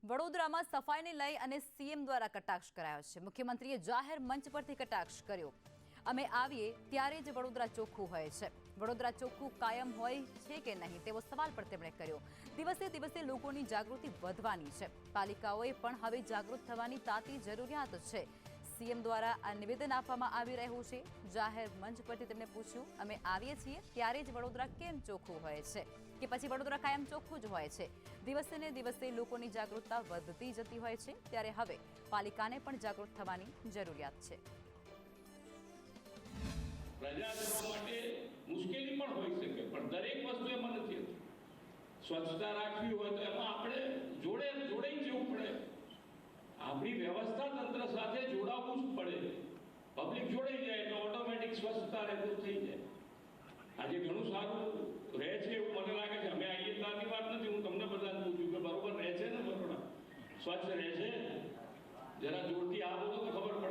વડોદરામાં સફાઈને લઈ અને સીએમ દ્વારા કટાક્ષ કરાયો છે। મુખ્યમંત્રીએ જાહેર મંચ પરથી કટાક્ષ કર્યો। અમે આવીએ ત્યારે જ વડોદરા ચોખ્ખું હોય છે। વડોદરા ચોખ્ખું કાયમ હોય છે કે નહીં તેવો સવાલ પણ તેમણે કર્યો। દિવસે દિવસે લોકોની જાગૃતિ વધવાની છે। પાલિકાઓએ પણ હવે જાગૃત થવાની તાતી જરૂરિયાત છે। સીએમ દ્વારા આ નિવેદન આપવામાં આવી રહ્યું છે। જાહેર મંચ પરથી તેમણે પૂછ્યું, અમે આવીએ છીએ ત્યારે જ વડોદરા કેમ ચોખ્ખું હોય છે કે પછી વડોદરા કાયમ ચોખ્ખું જ હોય છે। દિવસે ને દિવસે લોકોની જાગૃતતા વધતી જતી હોય છે, ત્યારે હવે પાલિકાને પણ જાગૃત થવાની જરૂરિયાત છે। પ્રજાજનો માટે મુશ્કેલી પણ હોઈ શકે, પણ દરેક વસ્તુ એમાં નથી હોતી। સ્વચ્છતા રાખવી હોય તો એમાં આપણે જોડાઈ જવું પડે। આપણી વ્યવસ્થા તંત્ર સાથે જોડાવવું જ પડે। પબ્લિક જોડાઈ જાય એટલે ઓટોમેટિક સ્વચ્છતા રહેતું થઈ જાય। આજે ઘણું સારું રહે છે એવું મને લાગે છે। અમે આવીએ ત્યારની વાત નથી, હું તમને બધાને પૂછ્યું કે બરોબર રહે છે ને, બરોબર સ્વચ્છ રહે છે? જરા જોરથી આ બોલો તો ખબર પડે।